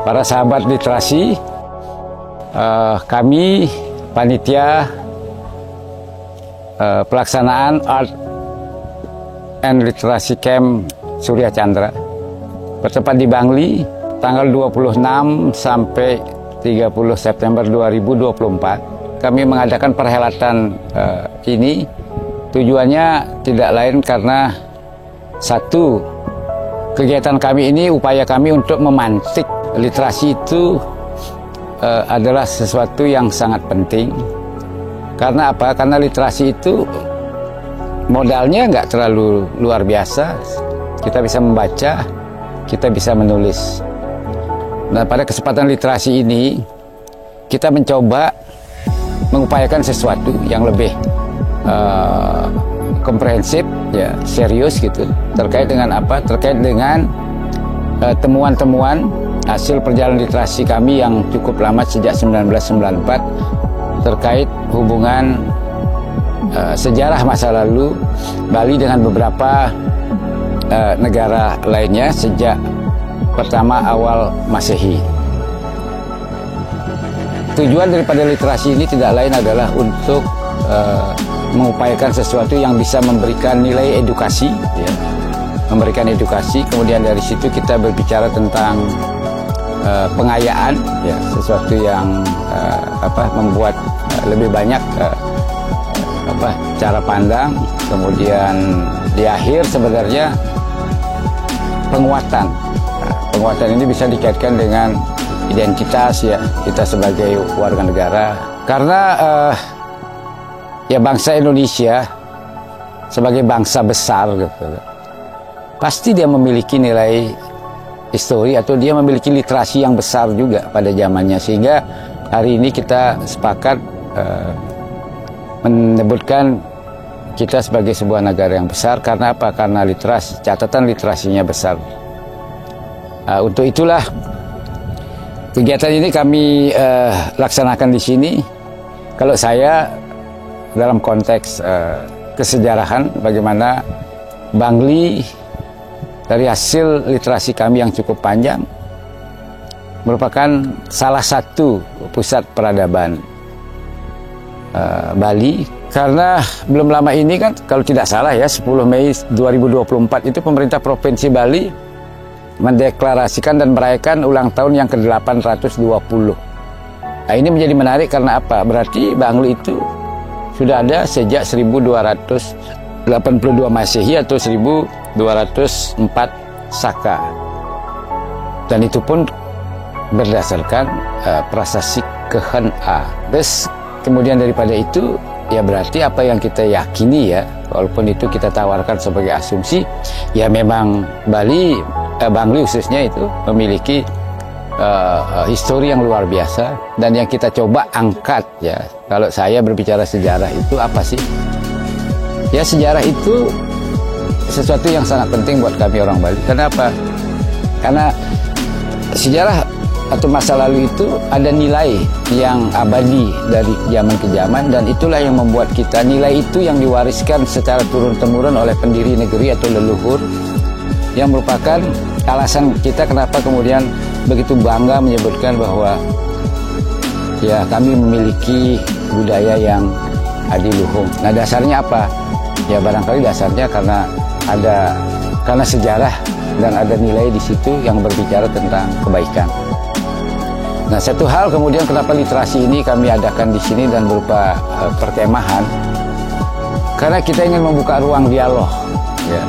Para sahabat literasi, kami panitia pelaksanaan Art and Literasi Camp Surya Chandra bertempat di Bangli tanggal 26 sampai 30 September 2024. Kami mengadakan perhelatan ini tujuannya tidak lain karena satu, kegiatan kami ini upaya kami untuk memantik literasi itu adalah sesuatu yang sangat penting. Karena apa? Karena literasi itu modalnya nggak terlalu luar biasa. Kita bisa membaca, kita bisa menulis. Nah, pada kesempatan literasi ini kita mencoba mengupayakan sesuatu yang lebih komprehensif, ya, serius gitu. Terkait dengan apa? Terkait dengan temuan-temuan hasil perjalanan literasi kami yang cukup lama sejak 1994 terkait hubungan sejarah masa lalu Bali dengan beberapa negara lainnya sejak pertama awal Masehi. Tujuan daripada literasi ini tidak lain adalah untuk mengupayakan sesuatu yang bisa memberikan nilai edukasi, ya, memberikan edukasi. Kemudian dari situ kita berbicara tentang pengayaan, ya, sesuatu yang membuat lebih banyak cara pandang. Kemudian di akhir sebenarnya penguatan. Penguatan ini bisa dikaitkan dengan identitas, ya, kita sebagai warga negara. Karena ya bangsa Indonesia sebagai bangsa besar gitu, pasti dia memiliki nilai histori atau dia memiliki literasi yang besar juga pada zamannya, sehingga hari ini kita sepakat menyebutkan kita sebagai sebuah negara yang besar. Karena apa? Karena literasi, catatan literasinya besar. Untuk itulah kegiatan ini kami laksanakan di sini. Kalau saya dalam konteks kesejarahan, bagaimana Bangli dari hasil literasi kami yang cukup panjang merupakan salah satu pusat peradaban Bali. Karena belum lama ini kan, kalau tidak salah ya, 10 Mei 2024 itu pemerintah Provinsi Bali mendeklarasikan dan merayakan ulang tahun yang ke-820. Nah, ini menjadi menarik karena apa? Berarti Bangli itu sudah ada sejak 1282 Masehi atau 1204 Saka. Dan itu pun berdasarkan prasasti Kehen A. Terus kemudian daripada itu, ya berarti apa yang kita yakini, ya, walaupun itu kita tawarkan sebagai asumsi, ya memang Bangli khususnya itu memiliki histori yang luar biasa. Dan yang kita coba angkat, ya, kalau saya berbicara sejarah itu apa sih? Ya, sejarah itu sesuatu yang sangat penting buat kami orang Bali. Kenapa? Karena sejarah atau masa lalu itu ada nilai yang abadi dari zaman ke zaman, dan itulah yang membuat kita, nilai itu yang diwariskan secara turun-temurun oleh pendiri negeri atau leluhur, yang merupakan alasan kita kenapa kemudian begitu bangga menyebutkan bahwa ya kami memiliki budaya yang adiluhung. Nah, dasarnya apa? Ya barangkali dasarnya karena sejarah dan ada nilai di situ yang berbicara tentang kebaikan. Nah, satu hal kemudian kenapa literasi ini kami adakan di sini dan berupa perkemahan, karena kita ingin membuka ruang dialog, ya,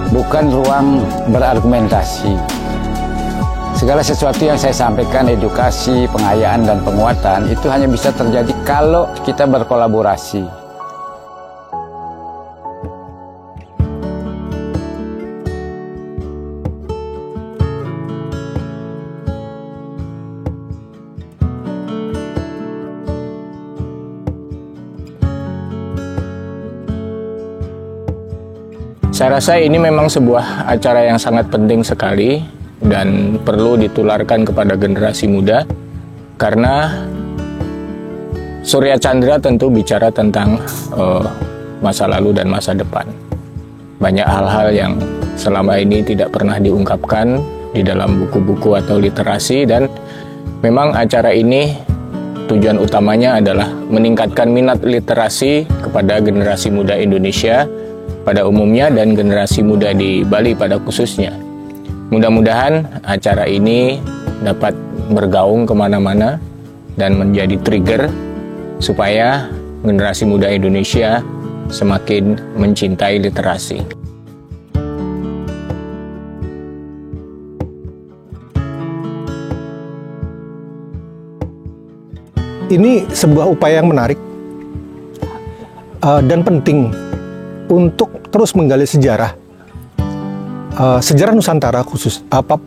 bukan ruang berargumentasi. Segala sesuatu yang saya sampaikan, edukasi, pengayaan, dan penguatan, itu hanya bisa terjadi kalau kita berkolaborasi. Saya rasa ini memang sebuah acara yang sangat penting sekali dan perlu ditularkan kepada generasi muda, karena Surya Chandra tentu bicara tentang masa lalu dan masa depan. Banyak hal-hal yang selama ini tidak pernah diungkapkan di dalam buku-buku atau literasi, dan memang acara ini tujuan utamanya adalah meningkatkan minat literasi kepada generasi muda Indonesia pada umumnya dan generasi muda di Bali pada khususnya. Mudah-mudahan acara ini dapat bergaung kemana-mana dan menjadi trigger supaya generasi muda Indonesia semakin mencintai literasi. Ini sebuah upaya yang menarik dan penting untuk terus menggali sejarah Nusantara khusus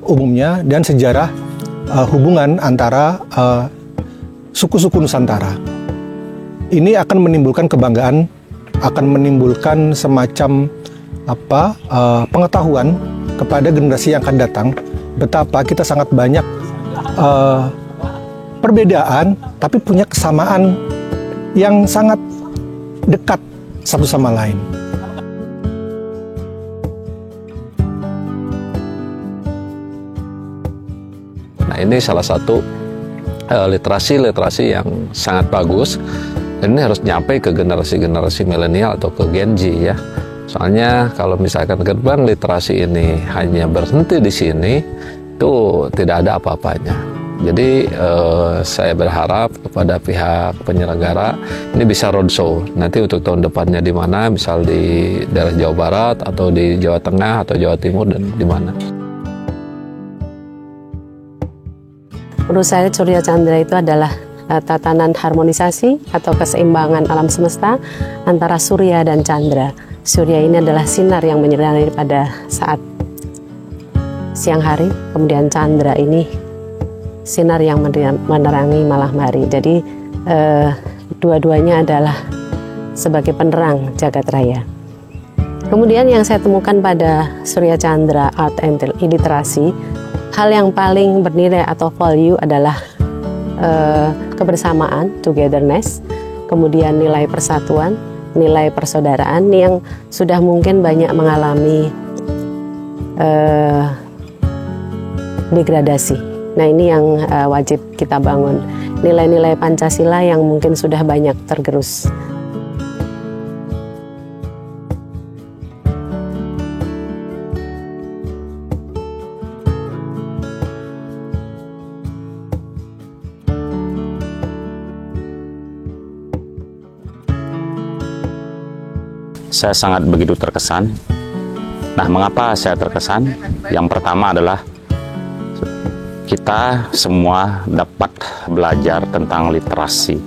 umumnya, dan sejarah hubungan antara suku-suku Nusantara. Ini akan menimbulkan kebanggaan, akan menimbulkan semacam pengetahuan kepada generasi yang akan datang betapa kita sangat banyak perbedaan tapi punya kesamaan yang sangat dekat satu sama lain. Nah, ini salah satu literasi yang sangat bagus, dan ini harus nyampe ke generasi milenial atau ke Gen Z ya. Soalnya kalau misalkan gerbang literasi ini hanya berhenti di sini, itu tidak ada apa-apanya. Jadi saya berharap kepada pihak penyelenggara ini bisa roadshow. Nanti untuk tahun depannya di mana, misal di daerah Jawa Barat atau di Jawa Tengah atau Jawa Timur, dan di mana. Menurut saya Surya Chandra itu adalah tatanan harmonisasi atau keseimbangan alam semesta antara Surya dan Chandra. Surya ini adalah sinar yang menyinari pada saat siang hari, kemudian Chandra ini sinar yang menerangi malam hari. Jadi dua-duanya adalah sebagai penerang jagat raya. Kemudian yang saya temukan pada Surya Chandra Art and Literasi, hal yang paling bernilai atau value adalah kebersamaan, togetherness, kemudian nilai persatuan, nilai persaudaraan yang sudah mungkin banyak mengalami degradasi. Nah, ini yang wajib kita bangun. Nilai-nilai Pancasila yang mungkin sudah banyak tergerus. Saya sangat begitu terkesan. Nah, mengapa saya terkesan? Yang pertama adalah kita semua dapat belajar tentang literasi,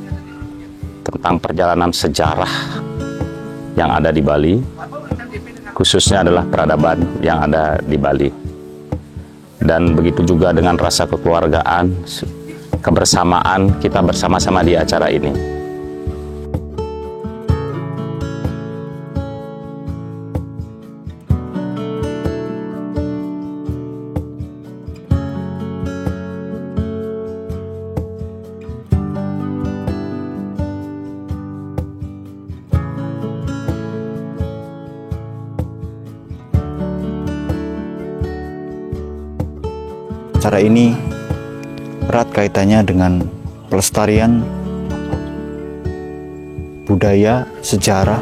tentang perjalanan sejarah yang ada di Bali, khususnya adalah peradaban yang ada di Bali. Dan begitu juga dengan rasa kekeluargaan, kebersamaan kita bersama-sama di acara ini. Acara ini erat kaitannya dengan pelestarian budaya, sejarah,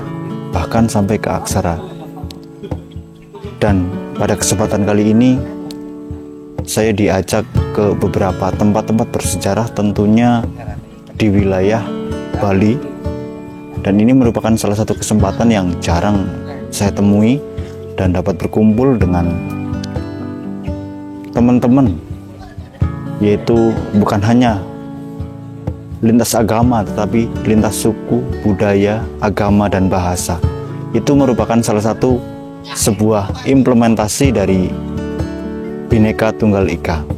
bahkan sampai ke aksara. Dan pada kesempatan kali ini saya diajak ke beberapa tempat-tempat bersejarah, tentunya di wilayah Bali. Dan ini merupakan salah satu kesempatan yang jarang saya temui dan dapat berkumpul dengan teman-teman, yaitu bukan hanya lintas agama tetapi lintas suku, budaya, agama, dan bahasa. Itu merupakan salah satu sebuah implementasi dari Bhinneka Tunggal Ika.